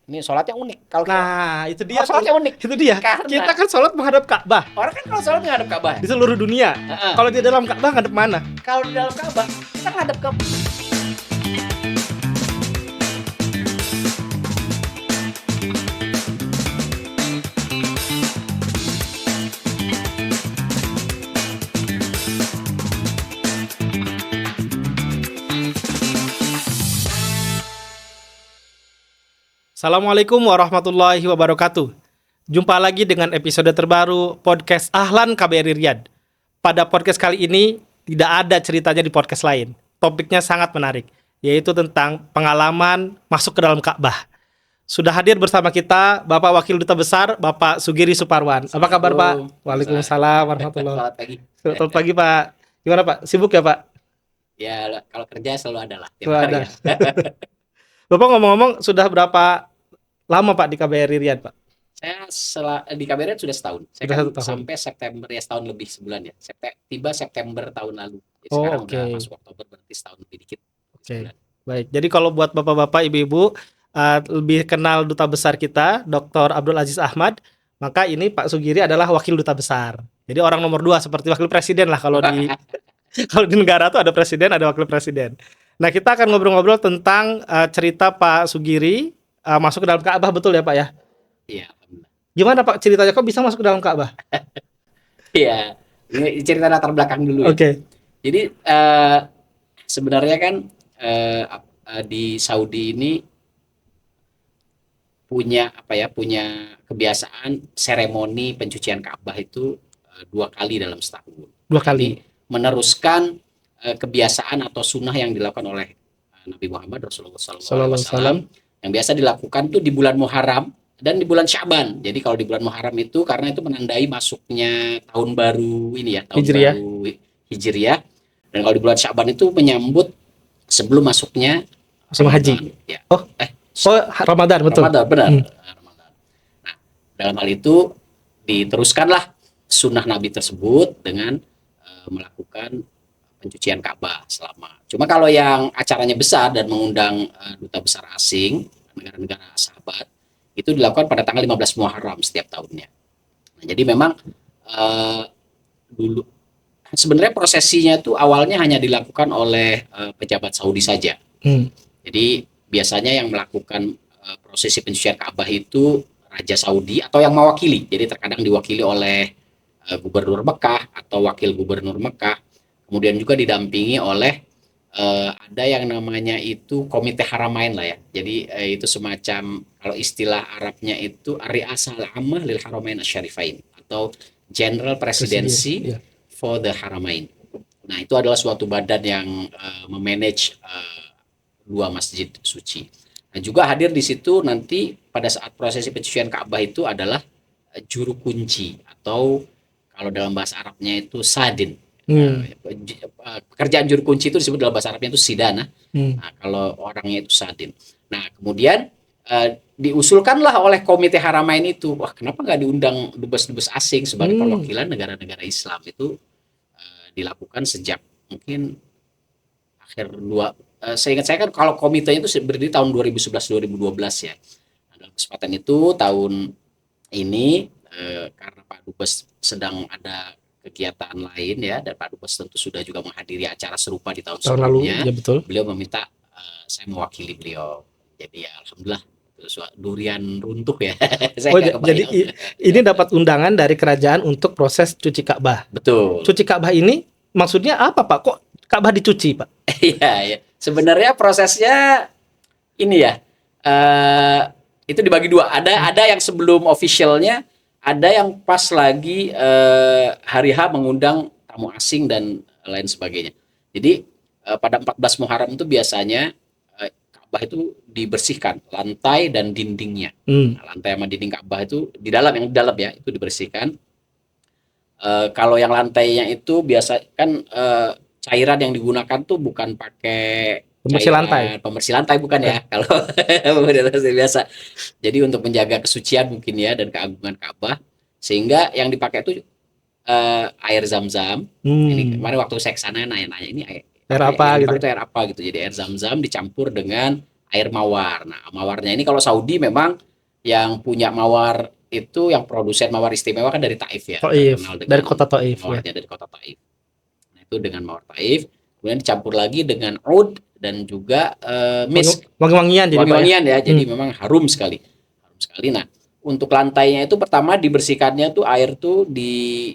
Ini sholatnya unik. Kalau Nah, itu dia. sholatnya unik. Itu dia. Karena Kita kan sholat menghadap Ka'bah orang kan kalau sholat ngadep Ka'bah. di seluruh dunia. Heeh. Kalau di dalam Ka'bah ngadep mana? Kalau di dalam Ka'bah kita ngadep ke Assalamualaikum warahmatullahi wabarakatuh. Jumpa lagi dengan episode terbaru podcast Ahlan KBRI Riyadh. Pada podcast kali ini tidak ada ceritanya di podcast lain. Topiknya sangat menarik, yaitu tentang pengalaman masuk ke dalam Ka'bah. Sudah hadir bersama kita Bapak Wakil Duta Besar, Bapak Sugiri Suparwan. Apa kabar, Pak? Waalaikumsalam warahmatullahi Selamat pagi. Selamat pagi, Pak. Gimana, Pak? Sibuk ya, Pak? Ya kalau kerja selalu ada lah. Selalu ada. Bapak ngomong-ngomong sudah berapa lama Pak di KBRI Riyadh, Pak? Saya di KBRI sudah setahun. Saya Sudah kan 1 tahun. sampai September ya, setahun lebih sebulan ya. Tiba September tahun lalu. Jadi Oh, sekarang oke. udah masuk Oktober, berarti setahun lebih dikit. Oke. Sebulan. Baik. Jadi kalau buat Bapak-bapak, Ibu-ibu lebih kenal duta besar kita, Dr. Abdul Aziz Ahmad, maka ini Pak Sugiri adalah wakil duta besar. Jadi orang nomor 2 seperti wakil presiden lah kalau di kalau di negara tuh ada presiden, ada wakil presiden. Nah, kita akan ngobrol-ngobrol tentang cerita Pak Sugiri masuk ke dalam Ka'bah, betul ya, Pak ya? Iya, alhamdulillah. Gimana Pak ceritanya kok bisa masuk ke dalam Ka'bah? Iya, ini cerita latar belakang dulu ya. Oke. Jadi sebenarnya kan di Saudi ini punya kebiasaan seremoni pencucian Ka'bah itu 2 kali dalam setahun. 2 kali. Ini meneruskan kebiasaan atau sunnah yang dilakukan oleh Nabi Muhammad Rasulullah SAW yang biasa dilakukan tuh di bulan Muharram dan di bulan Sya'ban. Jadi kalau di bulan Muharram itu karena itu menandai masuknya tahun baru ini ya, tahun Hijriyah. baru Hijriyah. Dan kalau di bulan Sya'ban itu menyambut sebelum masuknya Musim haji. Ya. Oh, Ramadan, betul. Ramadan, benar. Hmm. Ramadan. Nah, dalam hal itu diteruskanlah sunnah Nabi tersebut dengan melakukan pencucian Ka'bah selama. Cuma kalau yang acaranya besar dan mengundang duta besar asing, negara-negara sahabat, itu dilakukan pada tanggal 15 Muharram setiap tahunnya. Nah, jadi memang dulu sebenarnya prosesinya itu awalnya hanya dilakukan oleh pejabat Saudi saja. Jadi biasanya yang melakukan prosesi pencucian Ka'bah itu Raja Saudi atau yang mewakili. Jadi terkadang diwakili oleh Gubernur Mekah atau Wakil Gubernur Mekah. Kemudian juga didampingi oleh ada yang namanya itu Komite Haramain lah ya. Jadi itu semacam kalau istilah Arabnya itu Ar-Ri'asah al-Ammah lil Haramain Asy-Syarifain atau General Presidency for the Haramain. Nah, itu adalah suatu badan yang memanage 2 masjid suci. Nah, juga hadir di situ nanti pada saat prosesi pencucian Ka'bah itu adalah juru kunci atau kalau dalam bahasa Arabnya itu sadin. Pekerjaan juru kunci itu disebut dalam bahasa Arabnya itu sidana. Nah, kalau orangnya itu sadin. Nah, kemudian diusulkanlah oleh Komite Haramain itu, wah kenapa nggak diundang dubes-dubes asing sebagai perwakilan negara-negara Islam itu dilakukan sejak mungkin akhir seingat saya kan kalau komitenya itu berdiri tahun 2011-2012 ya. Nah, dalam kesempatan itu tahun ini karena Pak Dubes sedang ada kegiatan lain ya, dan Pak Dubes tentu sudah juga menghadiri acara serupa di tahun sebelumnya. Lalu, ya betul. Beliau meminta saya mewakili beliau. Jadi ya alhamdulillah durian runtuh ya. Jadi ini dapat undangan dari kerajaan untuk proses cuci Ka'bah. Betul. Cuci Ka'bah ini maksudnya apa Pak? Kok Ka'bah dicuci Pak? Iya. Sebenarnya prosesnya ini ya, itu dibagi 2. Ada yang sebelum officialnya, ada yang pas lagi hari H mengundang tamu asing dan lain sebagainya. Jadi pada 14 Muharram itu biasanya Ka'bah itu dibersihkan, lantai dan dindingnya. Nah, lantai sama dinding Ka'bah itu yang di dalam ya, itu dibersihkan. Kalau yang lantainya itu biasa kan cairan yang digunakan tuh bukan pakai pembersih lantai bukan ya, kalau biasa. Jadi untuk menjaga kesucian mungkin ya dan keagungan Ka'bah, sehingga yang dipakai itu air Zam-Zam. Ini kemarin waktu saya kesana nanya ini air apa gitu. Itu air apa gitu. Jadi air Zam-Zam dicampur dengan air mawar. Nah, mawarnya ini kalau Saudi memang yang punya mawar itu, yang produsen mawar istimewa kan dari Taif ya, Taif, terkenal dari dengan kota Taif ya. mawarnya dari kota Taif. Nah, itu dengan mawar Taif, kemudian dicampur lagi dengan oud dan juga misk, Wangi-wangian jadi Pak ya. wangi-wangian ya. Jadi memang harum sekali. Harum sekali. Nah, untuk lantainya itu pertama dibersihkannya tuh air tuh di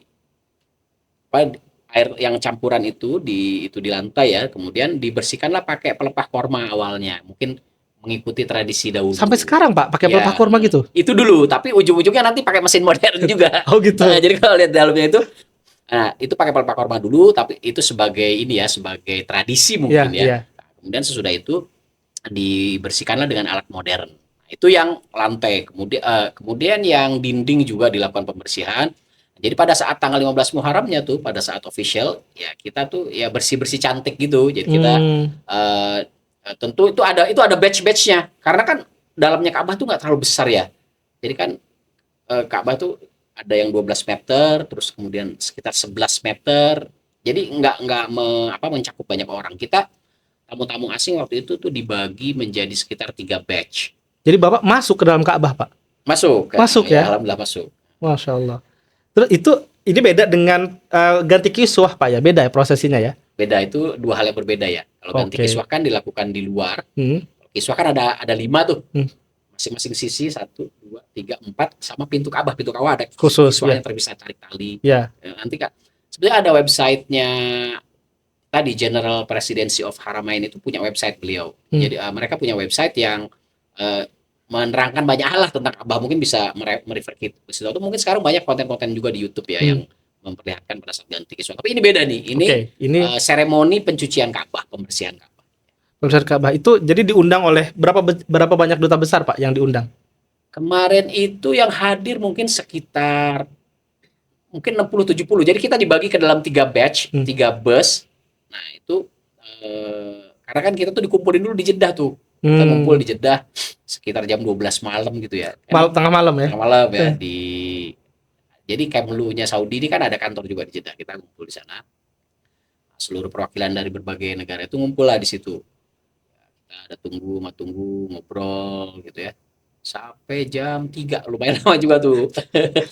apa, air yang campuran itu di lantai ya, kemudian dibersihkanlah pakai pelepah korma awalnya, mungkin mengikuti tradisi dahulu. Sampai sekarang Pak pakai Ya, pelepah kurma gitu. itu dulu, tapi ujung-ujungnya nanti pakai mesin modern juga. Oh gitu. Nah, jadi kalau lihat dalamnya itu, nah itu pakai pelepah korma dulu, tapi itu sebagai ini ya, sebagai tradisi mungkin Iya, ya. iya. Nah, kemudian sesudah itu dibersihkanlah dengan alat modern. Nah, itu yang lantai. Kemudian yang dinding juga dilakukan pembersihan. Jadi pada saat tanggal 15 Muharramnya tuh, pada saat official, ya kita tuh ya bersih-bersih cantik gitu. Jadi kita eh, tentu itu ada batch-batchnya. Karena kan dalamnya Ka'bah tuh nggak terlalu besar ya. Jadi kan Ka'bah tuh ada yang 12 meter, terus kemudian sekitar 11 meter. Jadi nggak mencakup banyak orang. Kita tamu-tamu asing waktu itu tuh dibagi menjadi sekitar 3 batch. Jadi Bapak masuk ke dalam Ka'bah Pak? Masuk. Masuk ya? Alhamdulillah masuk. Masya Allah. Terus ini beda dengan ganti kiswah Pak ya? Beda ya prosesinya ya? Beda, itu dua hal yang berbeda ya. Kalau ganti Oke. kiswah kan dilakukan di luar. Hmm. Kiswah kan ada 5 tuh. Hmm. Masing-masing sisi 1, 2, 3, 4 sama pintu Ka'bah. Pintu Ka'bah ada Khusus, kiswahnya ya. terpisah tarik tali. Ya. Nanti kan sebenarnya ada websitenya tadi, General Presidency of Haramain itu punya website beliau. Jadi mereka punya website yang menerangkan banyak hal lah tentang Ka'bah. Mungkin bisa merefer ke situ. Atau mungkin sekarang banyak konten-konten juga di YouTube ya yang memperlihatkan pada saat ganti kiswah. Tapi ini beda nih. Ini seremoni pencucian Ka'bah, pembersihan Ka'bah. Pembersihan Ka'bah itu jadi diundang oleh berapa banyak duta besar Pak yang diundang? Kemarin itu yang hadir mungkin sekitar mungkin 60-70. Jadi kita dibagi ke dalam 3 batch, 3 bus. Nah, itu karena kan kita tuh dikumpulin dulu di Jeddah tuh. Kita ngumpul di Jeddah sekitar jam 12 malam gitu ya. Tengah malam ya? Tengah malam ya. Jadi Kemlu-nya Saudi ini kan ada kantor juga di Jeddah. Kita ngumpul di sana. Seluruh perwakilan dari berbagai negara itu ngumpul lah di situ. Kita ada tunggu ngobrol gitu ya. Sampai jam 3, lumayan lama juga tuh.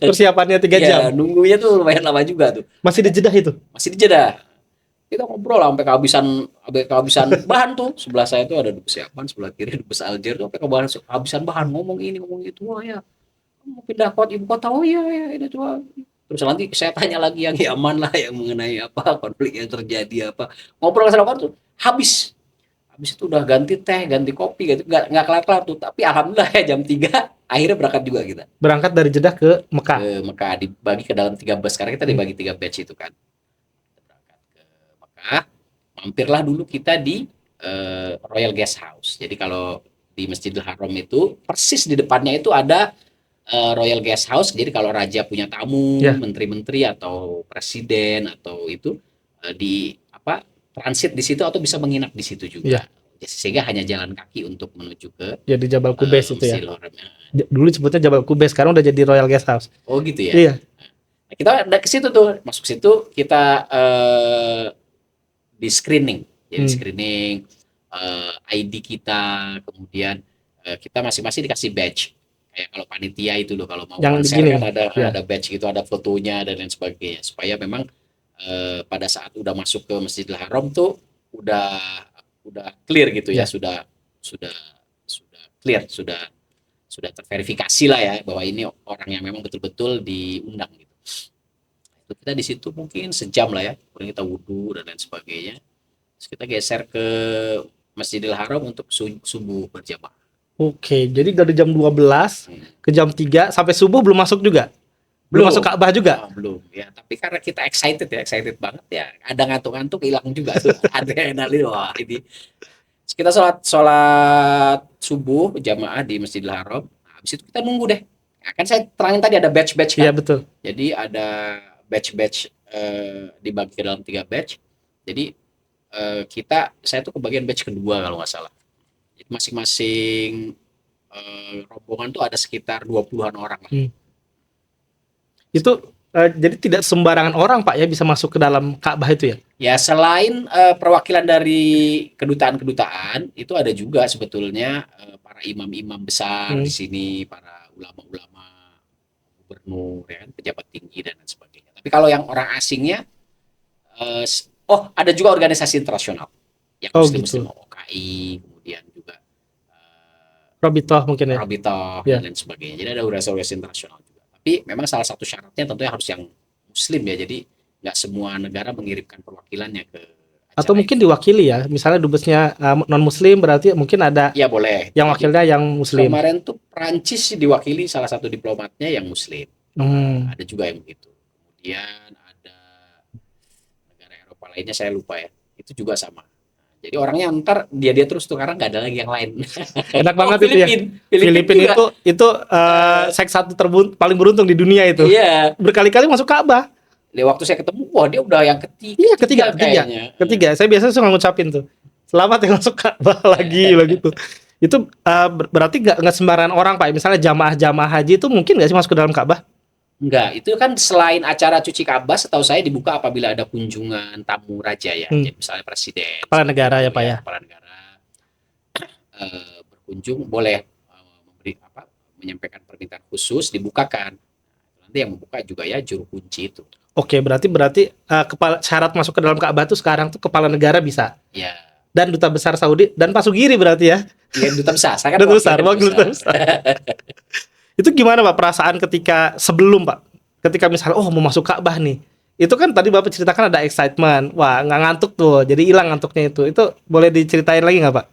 Persiapannya 3 jam? Ya, nunggunya tuh lumayan lama juga tuh. Masih di Jeddah itu? Masih di Jeddah. Kita ngobrol lah sampai kehabisan bahan tuh. Sebelah saya tuh ada Dubes Yaman, sebelah kiri Dubes Aljazair tuh sampai kehabisan bahan, ngomong ini ngomong itu. Wah ya, mau pindah ibu kota, oh ya ini tuh. Terus nanti saya tanya lagi yang Yaman lah, yang mengenai apa konflik yang terjadi apa. Ngobrol sama tuh habis itu udah ganti teh, ganti kopi gitu, nggak kelar tuh. Tapi alhamdulillah ya jam 3 akhirnya berangkat juga kita. Berangkat dari Jeddah ke Mekah. Ke Mekah, dibagi ke dalam 3 bus. Karena kita dibagi 3 batch itu kan. Mampirlah dulu kita di Royal Guest House. Jadi kalau di Masjidil Haram itu persis di depannya itu ada Royal Guest House. Jadi kalau raja punya tamu, menteri-menteri atau presiden atau itu di transit di situ atau bisa menginap di situ juga. Sehingga hanya jalan kaki untuk menuju ke di Jabal Qubais itu ya. Haram. Dulu sebutnya Jabal Qubais, sekarang udah jadi Royal Guest House. Oh gitu ya. Iya. Nah, kita udah ke situ tuh, masuk situ kita di screening, jadi screening ID kita, kemudian kita masing-masing dikasih badge. Kayak kalau panitia itu loh, kalau mau konser kan ada badge gitu, ada fotonya dan lain sebagainya, supaya memang pada saat udah masuk ke Masjidil Haram tuh udah clear gitu ya, sudah clear, sudah terverifikasi lah ya bahwa ini orang yang memang betul-betul diundang gitu. Kita di situ mungkin sejam lah ya, kemudian kita wudhu dan lain sebagainya. Terus kita geser ke Masjidil Haram untuk subuh berjamaah. Oke, jadi dari jam 12 ke jam 3 sampai subuh belum masuk juga? Belum masuk Ka'bah juga? Belum ya, tapi karena kita excited banget ya, ada ngantuk-ngantuk hilang juga tuh. Adrenalin, wah ini. Terus kita sholat subuh jamaah di Masjidil Haram. Nah, habis itu kita nunggu deh. Nah, kan saya terangin tadi ada batch-batch kan? Iya betul. Jadi ada batch-batch dibagi ke dalam 3 batch. Jadi saya tuh kebagian batch kedua kalau nggak salah. Jadi masing-masing rombongan tuh ada sekitar 20-an orang lah. Itu Jadi tidak sembarangan orang Pak ya bisa masuk ke dalam Ka'bah itu ya? Ya selain perwakilan dari kedutaan-kedutaan itu ada juga sebetulnya para imam-imam besar di sini, para ulama-ulama, gubernur, ya kan, pejabat tinggi dan lain sebagainya. Tapi kalau yang orang asingnya, ada juga organisasi internasional yang Oh muslim-muslim, gitu. OKI, kemudian juga Robitoh mungkin ya? Rabithah Ya. dan lain sebagainya. Jadi ada organisasi internasional juga. Tapi memang salah satu syaratnya tentunya harus yang muslim ya. Jadi nggak semua negara mengirimkan perwakilannya ke Atau acara mungkin itu. diwakili ya, misalnya dubesnya non Muslim berarti mungkin ada Ya boleh. yang Jadi wakilnya yang Muslim. kemarin tuh Prancis diwakili salah satu diplomatnya yang muslim. Ada juga yang begitu. Kemudian ada negara Eropa lainnya saya lupa ya. Itu juga sama. Jadi orangnya ntar dia terus tuh karena nggak ada lagi yang lain. Enak banget itu ya. Filipin Filipina juga. itu seks satu paling beruntung di dunia itu. Iya. Berkali-kali masuk Ka'bah. Di waktu saya ketemu, wah dia udah yang Iya, ketiga. kayaknya. Saya biasanya suka ngucapin tuh. Selamat yang masuk Ka'bah lagi gitu. Itu berarti nggak sembarangan orang Pak. Misalnya jamaah haji itu mungkin nggak sih masuk ke dalam Ka'bah? Enggak, itu kan selain acara cuci Ka'bah, setahu saya dibuka apabila ada kunjungan tamu raja ya. Jadi misalnya presiden, Kepala negara ya Pak ya. kepala negara berkunjung boleh menyampaikan permintaan khusus dibukakan. Nanti yang membuka juga ya juru kunci itu. Oke, berarti kepala syarat masuk ke dalam Ka'bah itu sekarang tuh kepala negara bisa. Ya. Dan duta besar Saudi dan Pak Sugiri berarti ya. Iya, duta besar. Saya kan wakil duta besar. Itu gimana Pak perasaan ketika sebelum Pak? Ketika misalnya mau masuk Ka'bah nih. Itu kan tadi Bapak ceritakan ada excitement. Wah, nggak ngantuk tuh. Jadi hilang ngantuknya itu. Itu boleh diceritain lagi nggak Pak?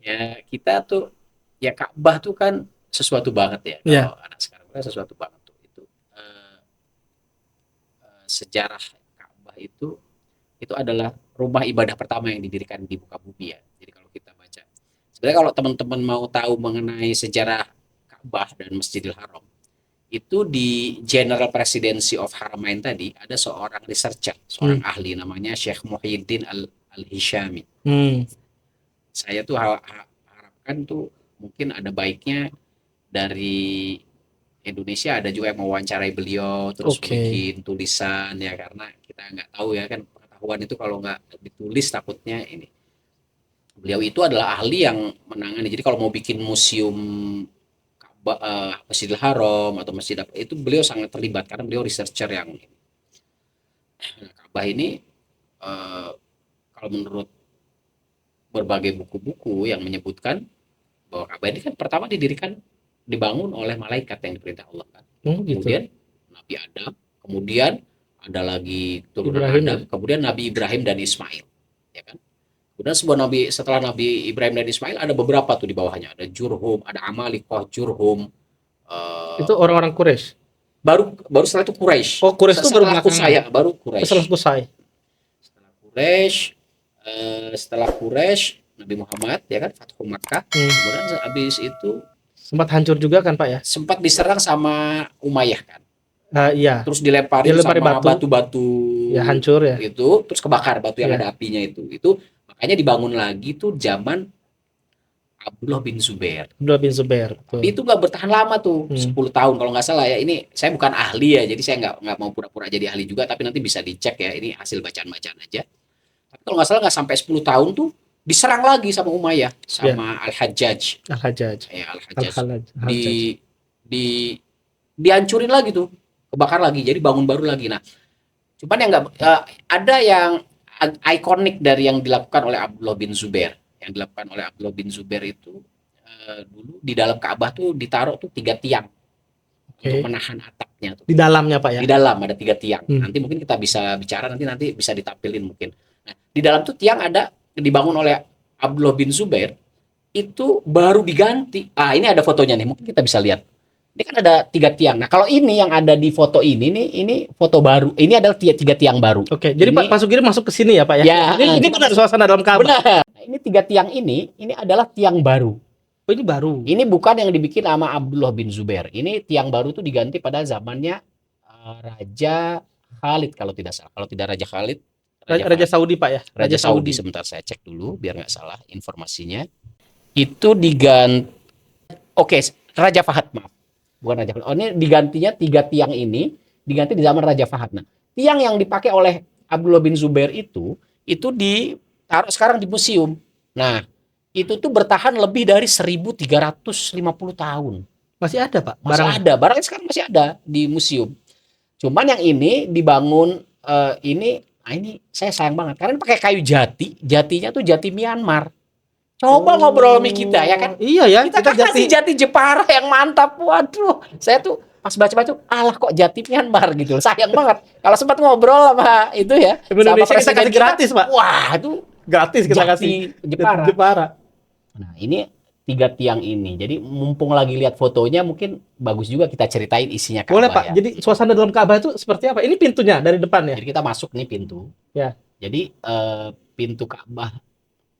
Ya, kita tuh ya Ka'bah tuh kan sesuatu banget ya. Iya. Kalau anak sekarang kan sesuatu banget tuh. Itu sejarah Ka'bah itu adalah rumah ibadah pertama yang didirikan di muka bumi ya. Jadi kalau kita baca, sebenarnya kalau teman-teman mau tahu mengenai sejarah Ka'bah dan Masjidil Haram, itu di General Presidency of Haramain tadi ada seorang researcher, seorang ahli namanya Syekh Muhyiddin Al-Hishami. Saya tuh harapkan tuh mungkin ada baiknya dari Indonesia ada juga yang mewawancarai beliau terus bikin tulisan ya, karena kita nggak tahu ya kan, pengetahuan itu kalau nggak ditulis takutnya ini. Beliau itu adalah ahli yang menangani, jadi kalau mau bikin museum Masjidil Haram atau masjid apa itu beliau sangat terlibat karena beliau researcher yang Ka'bah ini kalau menurut berbagai buku-buku yang menyebutkan bahwa Ka'bah ini kan pertama dibangun oleh malaikat yang diperintah Allah kan. Kemudian Nabi Adam, kemudian ada lagi turunan Adam, kemudian Nabi Ibrahim dan Ismail, ya kan. Kemudian setelah Nabi Ibrahim dan Ismail ada beberapa tuh di bawahnya, ada Jurhum, ada Amalikoh, Jurhum. Itu orang-orang Quraisy. Baru setelah itu Quraisy. Oh, Quraisy itu baru baru Quraisy. Setelah Quraisy Nabi Muhammad ya kan, Fathu Makkah. Kemudian habis itu sempat hancur juga kan Pak ya? Sempat diserang sama Umayyah kan. Iya. Terus dilempari sama batu-batu. Ya hancur ya. Itu terus kebakar batu yang ada apinya itu. Itu makanya dibangun lagi tuh zaman Abdullah bin Zubair. Tapi itu nggak bertahan lama tuh, 10 tahun kalau nggak salah ya. Ini saya bukan ahli ya, jadi saya nggak mau pura-pura jadi ahli juga, tapi nanti bisa dicek ya, ini hasil bacaan-bacaan aja. Tapi kalau nggak salah nggak sampai 10 tahun tuh diserang lagi sama Umayyah, sama Al-Hajjaj. Ya, Al-Hajjaj. Dihancurin lagi tuh, kebakar lagi, jadi bangun baru lagi. Nah, cuman yang nggak ada yang ikonik dari yang dilakukan oleh Abdullah bin Zubair. Yang dilakukan oleh Abdullah bin Zubair itu dulu di dalam Ka'bah tuh ditaruh tuh 3 tiang untuk menahan atapnya tuh. Di dalamnya Pak ya? Di dalam ada 3 tiang. Nanti mungkin kita bisa bicara, nanti bisa ditampilin mungkin. Nah, di dalam tuh tiang ada dibangun oleh Abdullah bin Zubair, itu baru diganti. Ini ada fotonya nih, mungkin kita bisa lihat. Ini kan ada 3 tiang. Nah, kalau ini yang ada di foto ini nih, ini foto baru. Ini adalah 3 tiang baru. Jadi Pak Sugiri masuk ke sini ya Pak ya? Ya, ini benar suasana dalam Ka'bah. Benar. Nah, ini 3 tiang ini adalah tiang baru. Oh, ini baru. Ini bukan yang dibikin sama Abdullah bin Zubair. Ini tiang baru itu diganti pada zamannya Raja Khalid kalau tidak salah. Kalau tidak Raja Khalid, Raja Saudi Pak ya? Raja Saudi. Sebentar saya cek dulu biar nggak salah informasinya. Itu diganti. Raja Fahad, maaf. Bukan Raja Khalid. Ini digantinya 3 tiang ini diganti di zaman Raja Fahad. Nah, tiang yang dipakai oleh Abdullah bin Zubair itu ditaruh sekarang di museum. Nah, itu tuh bertahan lebih dari 1350 tahun. Masih ada, Pak, Masih barangnya? ada, barangnya sekarang masih ada di museum. Cuman yang ini dibangun ini saya sayang banget karena ini pakai kayu jati, jatinya tuh jati Myanmar. Coba ngobrol sama kita ya kan? Iya ya, Kita kan kasih jati Jepara yang mantap. Waduh, saya tuh pas baca-baca alah kok jati Myanmar gitu. Sayang banget. Kalau sempat ngobrol sama itu ya, Indonesia kita kasih gratis, Pak. Wah, itu Gratis kita kasih Jepara. Nah, ini 3 tiang ini. Jadi mumpung lagi lihat fotonya mungkin bagus juga kita ceritain isinya Ka'bah. Boleh, Pak. Ya. Jadi suasana dalam Ka'bah itu seperti apa? Ini pintunya dari depan ya? Jadi kita masuk nih pintu. Ya. Jadi pintu Ka'bah.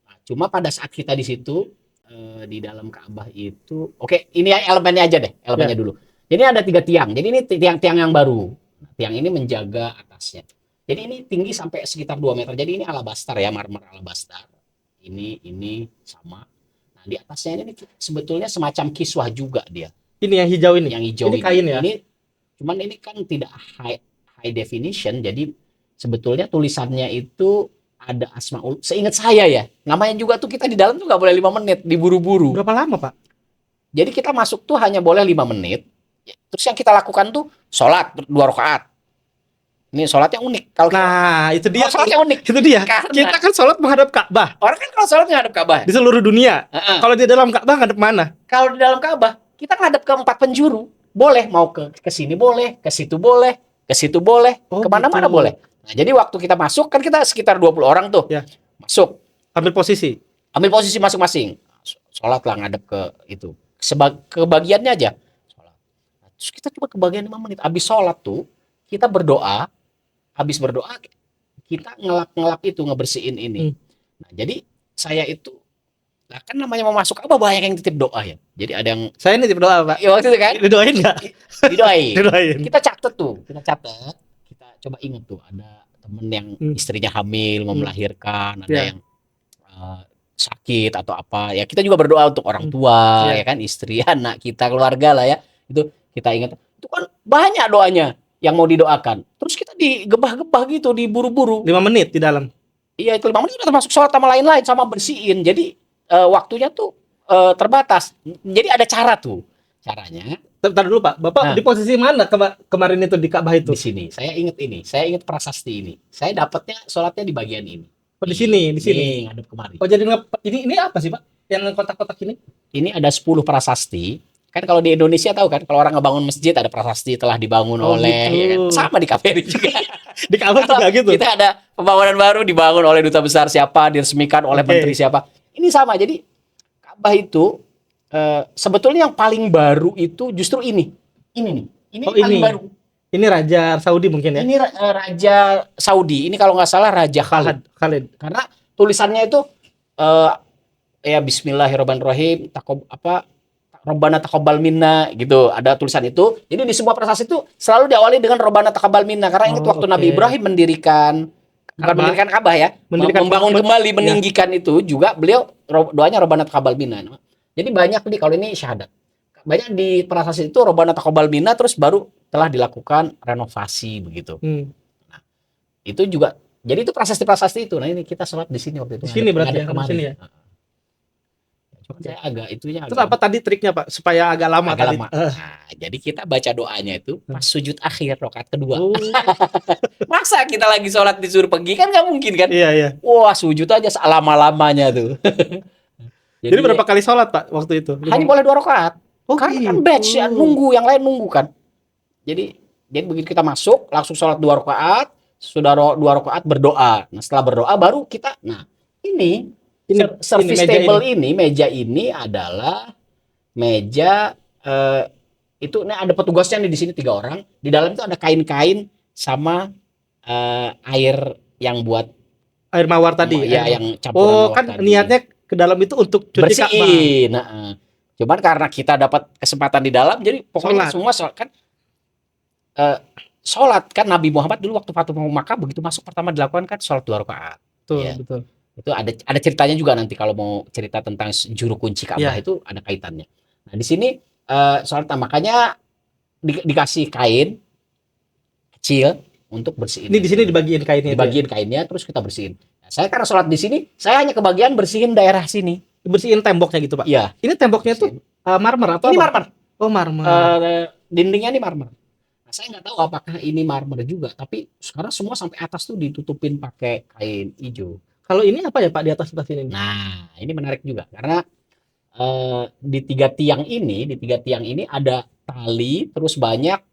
Nah, cuma pada saat kita di situ di dalam Ka'bah itu, oke, ini elemennya aja deh, elemennya dulu. Jadi ada 3 tiang. Jadi ini tiang-tiang yang baru. Nah, tiang ini menjaga atasnya. Jadi ini tinggi sampai sekitar 2 meter. Jadi ini alabastar ya, marmer alabastar. Ini sama. Nah, di atasnya ini sebetulnya semacam kiswah juga dia. Ini yang hijau ini. Yang hijau ini kain ya. Cuman ini kan tidak high definition. Jadi sebetulnya tulisannya itu ada asmaul. Seingat saya ya, namanya juga tuh kita di dalam tuh nggak boleh 5 menit, diburu-buru. Berapa lama, Pak? Jadi kita masuk tuh hanya boleh 5 menit. Terus yang kita lakukan tuh sholat 2 rakaat. Ini sholatnya unik. Itu dia. Sholatnya unik. Itu dia. Karena kita kan sholat menghadap Ka'bah. Orang kan kalau sholat ngadep Ka'bah di seluruh dunia. Kalau di dalam Ka'bah ngadep mana? Kalau di dalam Ka'bah kita ngadep ke 4 penjuru. Boleh mau ke sini boleh, ke situ boleh, ke situ boleh, kemana-mana boleh. Nah, jadi waktu kita masuk kan kita sekitar 20 orang tuh. Ya. Masuk. Ambil posisi masing-masing. Sholat lah ngadep ke itu. Kebagiannya aja. Sholat. Nah, terus kita coba kebagian 5 menit. Habis sholat tuh kita berdoa. Habis berdoa kita ngelap itu, ngebersihin ini. Nah, jadi saya itu kan namanya mau masuk apa banyak yang titip doa ya. Jadi ada yang saya nitip doa, Pak. Ya, waktu itu kan didoain nggak? Didoain. Kita catat. Kita coba ingat tuh ada temen yang istrinya hamil mau melahirkan, ada yang sakit atau apa. Ya kita juga berdoa untuk orang tua ya kan, istri, anak kita, keluarga lah ya. Itu kita ingat. Itu kan banyak doanya yang mau didoakan. Terus kita digebah-gebah gitu, diburu-buru. 5 menit di dalam. Iya, itu 5 menit udah termasuk sholat sama lain-lain sama bersihin. Jadi waktunya tuh terbatas. Jadi ada cara tuh. Caranya. Bentar dulu, Pak. Bapak di posisi mana kemarin itu di Ka'bah itu? Di sini. Saya ingat ini. Saya ingat prasasti ini. Saya dapatnya sholatnya di bagian ini. Oh, di sini. Ngadep kemari. Oh, jadi ini apa sih, Pak? Yang kotak-kotak ini? Ini ada 10 prasasti. Kan kalau di Indonesia tahu kan, kalau orang ngebangun masjid ada prasasti telah dibangun oleh gitu. ya kan? Sama di KBRI juga. Di Ka'bah juga gitu. Kita ada pembangunan baru dibangun oleh duta besar siapa, diresmikan oleh menteri siapa. Ini sama. Jadi Ka'bah itu sebetulnya yang paling baru itu justru ini. Ini nih. Ini paling baru. Ini Raja Saudi mungkin ya? Ini Raja Saudi. Ini kalau nggak salah Raja Khalid. Karena tulisannya itu ya Bismillahirrahmanirrahim. Robbana taqabbal minna gitu, ada tulisan itu. Jadi di semua prasasti itu selalu diawali dengan Robbana taqabbal minna karena ingat waktu Nabi Ibrahim mendirikan Ka'bah ya, membangun kembali, meninggikan itu juga beliau doanya Robbana taqabbal minna. Jadi banyak nih, kalau ini syahadat. Banyak di prasasti itu Robbana taqabbal minna, terus baru telah dilakukan renovasi begitu. Nah, itu juga jadi itu prasasti-prasasti itu. Nah, ini kita sholat di sini waktu itu. Di sini berarti ya, di sini ya. Cuma saya agak itunya. Terus apa tadi triknya, Pak, supaya agak lama tadi? Nah, jadi kita baca doanya itu pas sujud akhir rakaat kedua. Masa kita lagi sholat disuruh pergi kan nggak mungkin kan? Iya. Wah, sujud aja selama-lamanya tuh. Jadi berapa kali sholat, Pak, waktu itu? Hanya boleh 2 rakaat. Karena kan batch ya, nunggu yang lain nunggu kan. Jadi begitu kita masuk langsung sholat 2 rakaat, sudah 2 rakaat berdoa. Nah, setelah berdoa baru kita. Nah, ini service table ini, meja ini adalah meja itu ada petugasnya nih di sini 3 orang. Di dalam itu ada kain-kain sama air yang buat air mawar tadi. Ya, yang campuran mawar kan tadi. Niatnya ke dalam itu untuk cuci Ka'bah. Nah, cuman karena kita dapat kesempatan di dalam, jadi pokoknya semua sholat kan. Sholat kan Nabi Muhammad dulu waktu Fatuh Makkah begitu masuk pertama dilakukan kan sholat 2 rakaat. Betul. Itu ada ceritanya juga nanti kalau mau cerita tentang juru kunci Ka'bah itu ada kaitannya. Nah, di sini sholat makanya dikasih kain kecil untuk bersihin. Ini di sini dibagiin kainnya. Dibagiin kainnya terus kita bersihin. Nah, saya karena sholat di sini, saya hanya kebagian bersihin daerah sini. Bersihin temboknya gitu, Pak. Iya. Ini temboknya tuh marmer atau ini apa? marmer. Oh, marmer. Dindingnya ini marmer. Nah, saya nggak tahu apakah ini marmer juga, tapi sekarang semua sampai atas tuh ditutupin pakai kain hijau. Kalau ini apa ya, Pak, di atas ini? Nah, ini menarik juga karena di tiga tiang ini ada tali, terus banyak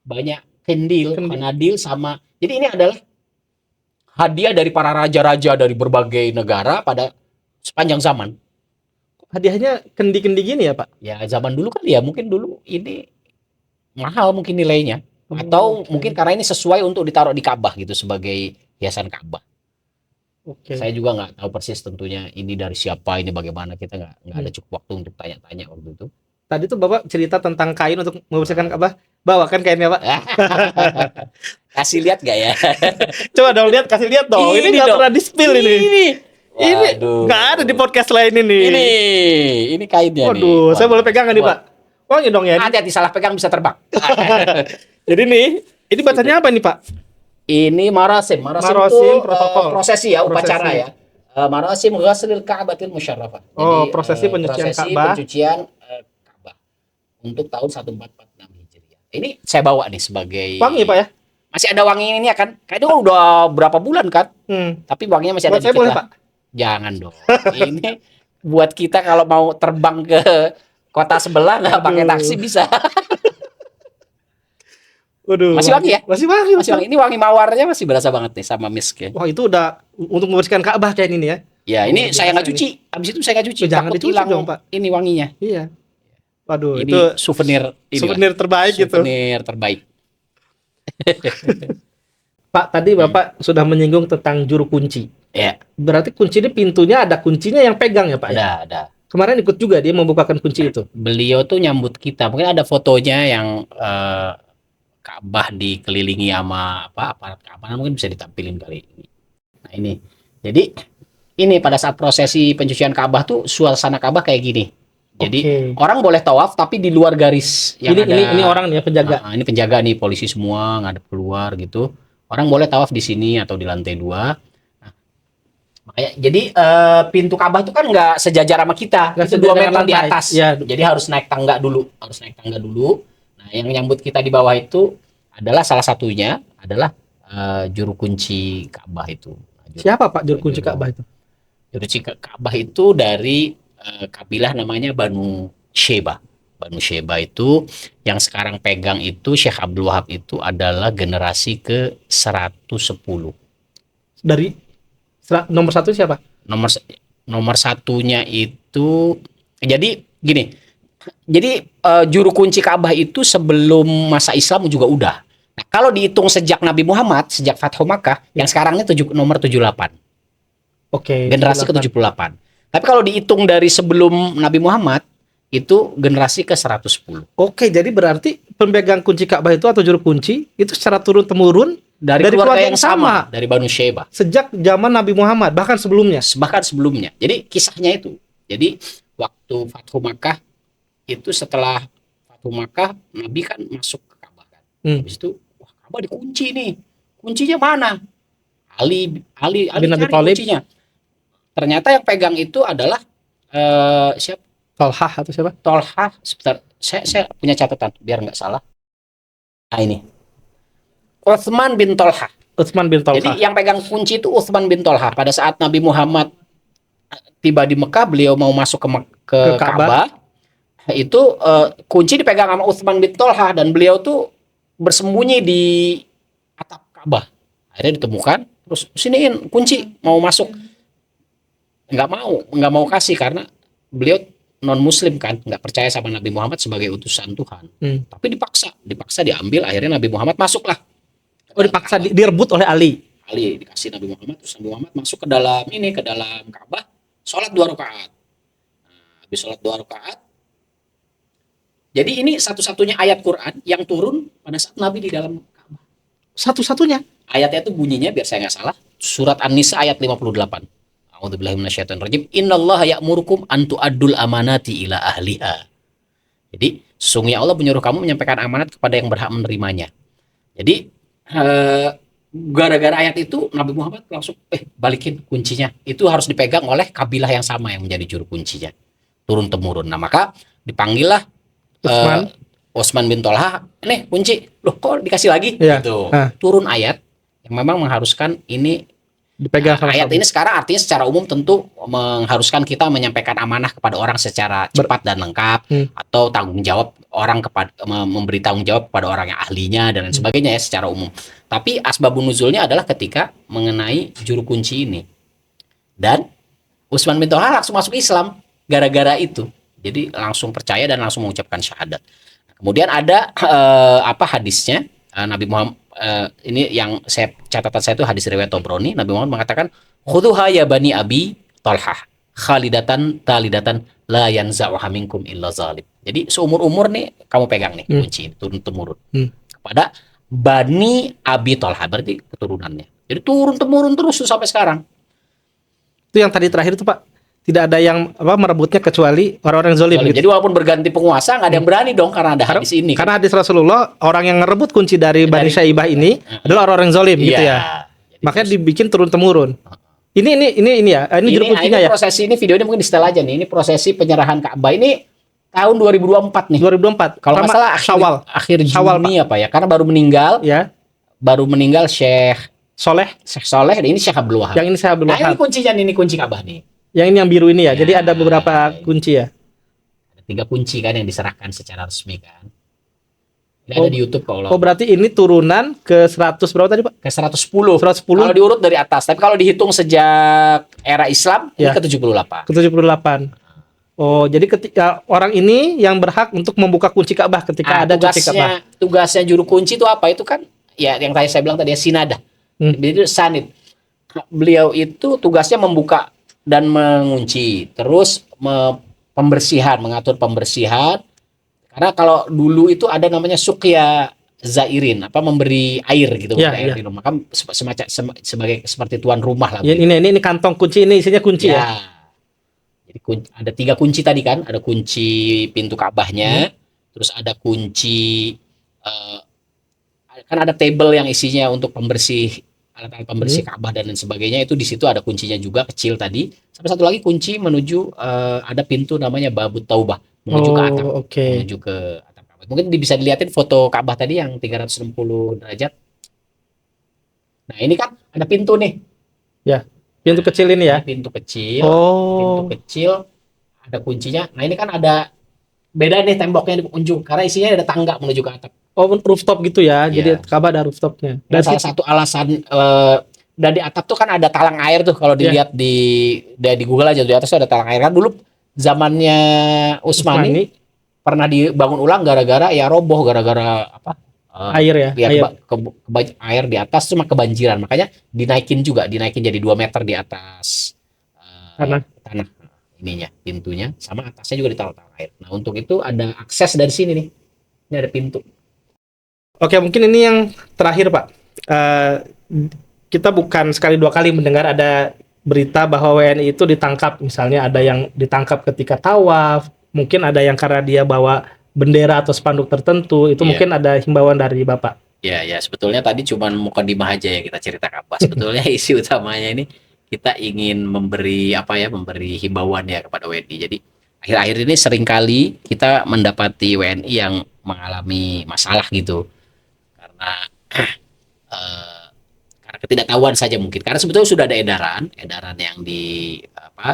banyak kanadil sama. Jadi ini adalah hadiah dari para raja-raja dari berbagai negara pada sepanjang zaman. Hadiahnya kendi-kendi gini ya, Pak? Ya zaman dulu kan ya mungkin dulu ini mahal mungkin nilainya, atau mungkin karena ini sesuai untuk ditaruh di Ka'bah gitu sebagai hiasan Ka'bah. Saya juga nggak tahu persis tentunya ini dari siapa, ini bagaimana, kita nggak ada cukup waktu untuk tanya-tanya waktu itu. Tadi tuh Bapak cerita tentang kain untuk membersihkan Ka'bah. Bawakan kainnya, Pak. Kasih lihat nggak ya? Coba dong lihat, kasih lihat dong. Ini nggak pernah di-spill ini. Ini nggak ada di podcast lain ini. Ini kainnya. Waduh, saya boleh pegang nggak nih, Pak? Wangi dong ya. Hati-hati, salah pegang bisa terbang. Jadi ini bacanya apa nih, Pak? Ini marasim itu prosesi ya, upacara ya. Marasim ghaslil Ka'batil Musyarrafah. Jadi prosesi pencucian Ka'bah. Ka'bah untuk tahun 1446 Hijriah. Ini saya bawa nih sebagai wangi, Pak ya? Masih ada wangi ini ya kan? Kayaknya udah berapa bulan kan? Tapi wanginya masih ada dikit. Saya boleh, Pak? Jangan dong. Ini buat kita kalau mau terbang ke kota sebelah nggak pakai taksi bisa. Waduh, masih wangi ya? Masih wangi. Ini wangi mawarnya masih berasa banget nih sama misknya. Wah, itu udah untuk membersihkan Ka'bah kayak ini ya? Ya, ini saya nggak cuci. Habis itu saya nggak cuci. Jangan dicuci dong, Pak. Ini wanginya. Iya. Waduh, ini itu souvenir terbaik gitu. Souvenir terbaik. Pak, tadi Bapak sudah menyinggung tentang juru kunci. Ya. Berarti kunci ini pintunya ada kuncinya yang pegang ya, Pak? Ada. Kemarin ikut juga dia membukakan kunci itu. Beliau tuh nyambut kita. Mungkin ada fotonya yang Ka'bah dikelilingi sama aparat keamanan, mungkin bisa ditampilin kali ini. Nah, ini. Jadi ini pada saat prosesi pencucian Ka'bah tuh suasana Ka'bah kayak gini. Jadi orang boleh tawaf tapi di luar garis yang ini orang nih penjaga. Ini penjaga nih, polisi semua ngadep keluar gitu. Orang boleh tawaf di sini atau di lantai 2. Nah, makanya jadi pintu Ka'bah itu kan nggak sejajar sama kita, itu 2 meter di atas. Ya. Jadi harus naik tangga dulu. Nah, yang nyambut kita di bawah itu adalah salah satunya adalah juru kunci Ka'bah itu. Siapa Pak juru kunci Ka'bah itu? Juru kunci Ka'bah itu dari kabilah namanya Banu Sheba. Banu Sheba itu yang sekarang pegang itu Syekh Abdul Wahab itu adalah generasi ke 110. Dari nomor 1 siapa? Nomor satunya itu jadi gini. Jadi juru kunci Ka'bah itu sebelum masa Islam juga udah. Nah, kalau dihitung sejak Nabi Muhammad, sejak Fathu Makkah, yang sekarangnya nomor 78. Generasi ke-78. Tapi kalau dihitung dari sebelum Nabi Muhammad, itu generasi ke-110. Jadi berarti pemegang kunci Ka'bah itu atau juru kunci itu secara turun-temurun dari keluarga yang sama, dari Banu Sheba. Sejak zaman Nabi Muhammad, bahkan sebelumnya. Jadi kisahnya itu. Jadi waktu Fathu Makkah itu, setelah Fathu Makkah, Nabi kan masuk ke Ka'bah kan. Habis itu, wah, Ka'bah dikunci nih. Kuncinya mana? Ali bin Abi Thalib. Kuncinya. Ternyata yang pegang itu adalah siapa? Tolhah atau siapa? Tolhah. Sebentar, saya punya catatan biar nggak salah. Nah, ini Utsman bin Tolhah. Jadi yang pegang kunci itu Utsman bin Tolhah. Pada saat Nabi Muhammad tiba di Mekah, beliau mau masuk ke Ka'bah. Itu kunci dipegang sama Utsman bin Tolhah dan beliau tuh bersembunyi di atap Ka'bah. Akhirnya ditemukan, terus siniin kunci, mau masuk. Nggak mau kasih karena beliau non muslim kan, nggak percaya sama Nabi Muhammad sebagai utusan Tuhan. Tapi dipaksa diambil, akhirnya Nabi Muhammad masuklah. Dipaksa direbut oleh Ali dikasih Nabi Muhammad, terus Nabi Muhammad masuk ke dalam Ka'bah, sholat 2 rakaat. Nah, habis sholat 2 rakaat, jadi ini satu-satunya ayat Quran yang turun pada saat Nabi di dalam Ka'bah. Satu-satunya ayatnya itu bunyinya, biar saya nggak salah, surat An-Nisa ayat 58. A'udzubillahi minasyaitonirrajim. Innallaha ya'murukum an tu'addul amanati ila ahliha. Jadi sesungguhnya Allah menyuruh kamu menyampaikan amanat kepada yang berhak menerimanya. Jadi gara-gara ayat itu Nabi Muhammad langsung balikin kuncinya. Itu harus dipegang oleh kabilah yang sama yang menjadi juru kuncinya. Turun temurun. Nah, maka dipanggillah Utsman. Utsman bin Tolha, nih kunci. Loh, kok dikasih lagi? Iya. Gitu. Turun ayat yang memang mengharuskan ini Dipegang sama ayat sahabat. ini sekarang artinya secara umum tentu mengharuskan kita menyampaikan amanah kepada orang secara cepat dan lengkap, atau tanggung jawab orang kepada memberi tanggung jawab kepada orang yang ahlinya dan lain sebagainya ya secara umum. Tapi asbabun nuzulnya adalah ketika mengenai juru kunci ini. Dan Utsman bin Tolha langsung masuk Islam gara-gara itu. Jadi langsung percaya dan langsung mengucapkan syahadat. Kemudian ada hadisnya Nabi Muhammad, ini yang catatan saya itu hadis riwayat Tobroni. Nabi Muhammad mengatakan, "Khudhuha ya bani Abi Tolha, khalidatan talidatan la yanza'uha minkum illa zalim." Jadi seumur-umur nih kamu pegang nih kunci turun temurun kepada Bani Abi Tolha, berarti keturunannya. Jadi turun temurun terus sampai sekarang. Itu yang tadi terakhir itu Pak, tidak ada yang merebutnya kecuali orang-orang zalim. Gitu. Jadi walaupun berganti penguasa nggak ada yang berani dong karena ada hadis ini. Karena hadis Rasulullah, orang yang ngerebut kunci dari Bani Syaibah ini adalah orang-orang zalim gitu ya. Makanya dibikin turun temurun. Ini ya, ini juru kuncinya ya. Prosesi ini video ini mungkin di setel aja nih. Ini prosesi penyerahan Ka'bah ini tahun 2024 nih. 2024. Kalau nggak salah akhir Juni apa ya? Karena baru meninggal. Ya. Baru meninggal Syekh Soleh. Dan ini Syekh Abdul Wahab. Yang ini Syekh Abdul Wahab. Nah, ini kuncinya nih, ini kunci Ka'bah nih. Yang ini yang biru ini ya. Jadi ada beberapa kunci ya. Ada 3 kunci kan yang diserahkan secara resmi kan. Ini ada di YouTube kalau. Oh, berarti ini turunan ke 100 berapa tadi, Pak? Ke 110. 110. Kalau diurut dari atas. Tapi kalau dihitung sejak era Islam ini ke 78. Ke 78. Oh, jadi ketika orang ini yang berhak untuk membuka kunci Ka'bah ketika ada kunci Ka'bah. Tugasnya juru kunci itu apa? Itu kan ya yang tadi saya bilang tadi ya sinadah. Jadi sanid. Beliau itu tugasnya membuka dan mengunci, terus pembersihan, mengatur pembersihan. Karena kalau dulu itu ada namanya suqya zairin, memberi air gitu, air minum. Maka semacam sebagai seperti tuan rumah lah. Ya, ini kantong kunci, ini isinya kunci ya. Jadi ada 3 kunci tadi kan, ada kunci pintu Ka'bahnya, terus ada kunci kan ada table yang isinya untuk pembersih alat-alat pembersih Ka'bah dan lain sebagainya, itu di situ ada kuncinya juga kecil tadi. Sampai satu lagi kunci menuju ada pintu namanya Babut Taubah menuju ke atap. Menuju ke atap Ka'bah. Mungkin bisa dilihatin foto Ka'bah tadi yang 360 derajat. Nah, ini kan ada pintu nih. Ya, pintu kecil ini ya. Pintu kecil. Pintu kecil ada kuncinya. Nah, ini kan ada beda nih temboknya di ujung karena isinya ada tangga menuju ke atap. Oh, rooftop gitu ya. Jadi Ka'bah ada rooftopnya. Dan salah satu alasan dan di atap tuh kan ada talang air tuh kalau dilihat di Google aja, di atas tuh ada talang air kan dulu zamannya Utsmani pernah dibangun ulang gara-gara ya roboh gara-gara air ya. Air di atas cuma kebanjiran, makanya dinaikin jadi 2 meter di atas tanah ininya, pintunya sama atasnya juga ditaruh talang air. Nah, untuk itu ada akses dari sini nih. Ini ada pintu. Oke, mungkin ini yang terakhir, Pak. Kita bukan sekali 2 kali mendengar ada berita bahwa WNI itu ditangkap. Misalnya ada yang ditangkap ketika tawaf, mungkin ada yang karena dia bawa bendera atau spanduk tertentu. Itu mungkin ada himbauan dari Bapak. Ya, sebetulnya tadi cuma mukadimah aja ya kita cerita Ka'bah. Sebetulnya isi utamanya ini kita ingin memberi himbauan ya kepada WNI. Jadi akhir-akhir ini seringkali kita mendapati WNI yang mengalami masalah gitu karena ketidaktahuan saja mungkin, karena sebetulnya sudah ada edaran yang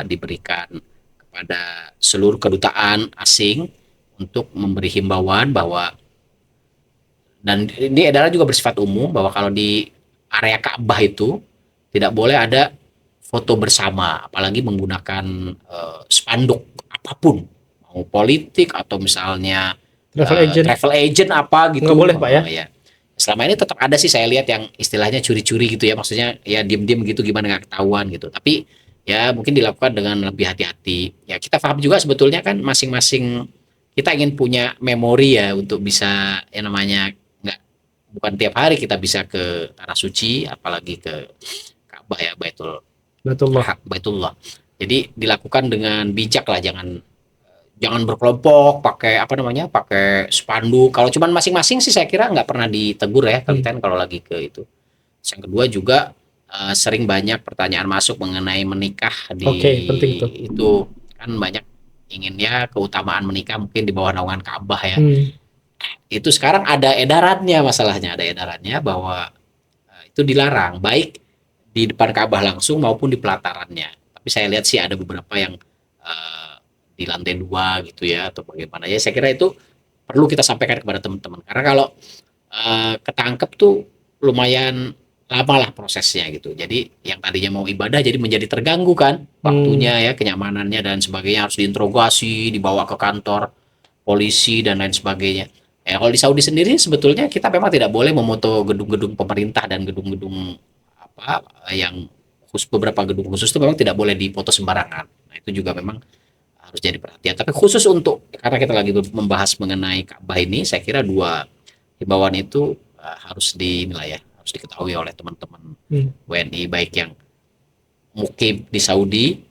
diberikan kepada seluruh kedutaan asing untuk memberi himbauan bahwa, dan ini edaran juga bersifat umum, bahwa kalau di area Ka'bah itu tidak boleh ada foto bersama, apalagi menggunakan spanduk apapun, mau politik atau misalnya travel agent apa gitu. Nggak boleh, Pak ya? Ya. Selama ini tetap ada sih saya lihat yang istilahnya curi-curi gitu ya, maksudnya ya diem-diem gitu gimana nggak ketahuan gitu. Tapi ya mungkin dilakukan dengan lebih hati-hati. Ya kita paham juga sebetulnya kan masing-masing kita ingin punya memori ya untuk bisa bukan tiap hari kita bisa ke tanah suci, apalagi ke Ka'bah ya, Baitullah. Jadi dilakukan dengan bijak lah, jangan berkelompok, pakai apa namanya, pakai spanduk. Kalau cuman masing-masing sih saya kira nggak pernah ditegur ya Kapten kalau lagi ke itu. Yang kedua juga sering banyak pertanyaan masuk mengenai menikah di Oke, penting tuh. itu kan banyak inginnya keutamaan menikah mungkin di bawah naungan Ka'bah ya. Itu sekarang ada edarannya, masalahnya ada edarannya bahwa itu dilarang baik di depan Ka'bah langsung maupun di pelatarannya. Tapi saya lihat sih ada beberapa yang di lantai 2 gitu ya atau bagaimana ya. Saya kira itu perlu kita sampaikan kepada teman-teman karena kalau ketangkep tuh lumayan lama lah prosesnya gitu. Jadi yang tadinya mau ibadah jadi menjadi terganggu kan waktunya ya, kenyamanannya dan sebagainya, harus diinterogasi, dibawa ke kantor polisi dan lain sebagainya. Ya, kalau di Saudi sendiri sebetulnya kita memang tidak boleh memoto gedung-gedung pemerintah dan gedung-gedung apa yang beberapa gedung khusus itu memang tidak boleh dipoto sembarangan. Nah, itu juga memang harus jadi perhatian. Tapi khusus untuk karena kita lagi membahas mengenai Ka'bah ini, saya kira dua himbauan itu harus dinilai ya, harus diketahui oleh teman-teman WNI baik yang mukim di Saudi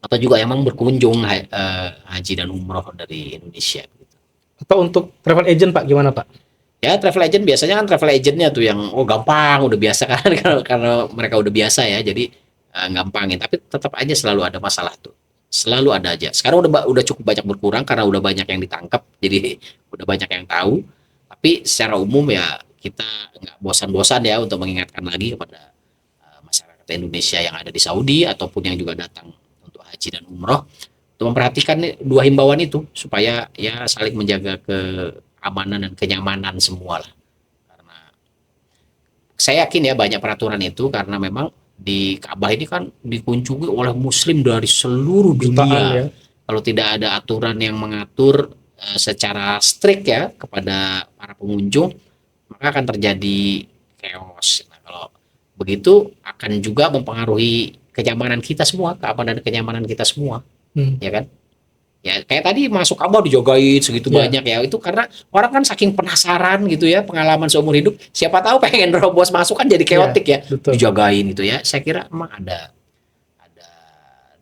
atau juga yang memang berkunjung haji dan umroh dari Indonesia. Atau untuk travel agent Pak, gimana Pak? Ya travel agent biasanya kan travel agentnya tuh yang gampang, udah biasa kan karena mereka udah biasa ya, jadi gampangin. Tapi tetap aja selalu ada masalah tuh, selalu ada aja. Sekarang udah cukup banyak berkurang karena udah banyak yang ditangkap, jadi udah banyak yang tahu. Tapi secara umum ya kita nggak bosan-bosan ya untuk mengingatkan lagi kepada masyarakat Indonesia yang ada di Saudi ataupun yang juga datang untuk haji dan umroh untuk memperhatikan dua himbauan itu supaya ya saling menjaga keamanan dan kenyamanan semua lah. Karena saya yakin ya banyak peraturan itu karena memang di Ka'bah ini kan dikunjungi oleh muslim dari seluruh dunia. Ya. Kalau tidak ada aturan yang mengatur secara strict ya kepada para pengunjung, maka akan terjadi chaos. Nah, kalau begitu akan juga mempengaruhi kenyamanan kita semua, keamanan dan kenyamanan kita semua. Ya kan? Ya kayak tadi masuk Ka'bah dijagain segitu banyak ya. Itu karena orang kan saking penasaran gitu ya, pengalaman seumur hidup, siapa tahu pengen nerobos masuk kan jadi chaotic ya. Dijagain gitu ya. Saya kira emang ada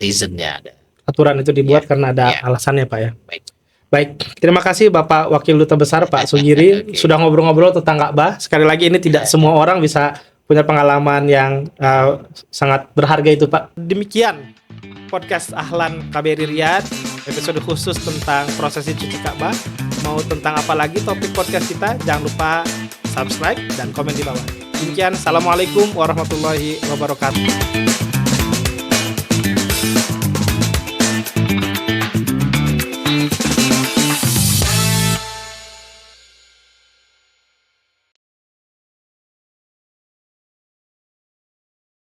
reasonnya, ada. Aturan itu dibuat karena ada alasannya Pak ya. Baik, terima kasih Bapak Wakil Duta Besar Pak Sugiri sudah ngobrol-ngobrol tentang Ka'bah. Sekali lagi ini tidak semua orang bisa punya pengalaman yang sangat berharga itu Pak. Demikian podcast Ahlan KBRI Riyadh, episode khusus tentang prosesi cuci Ka'bah. Mau tentang apa lagi topik podcast kita, jangan lupa subscribe dan komen di bawah. Demikian, assalamualaikum warahmatullahi wabarakatuh.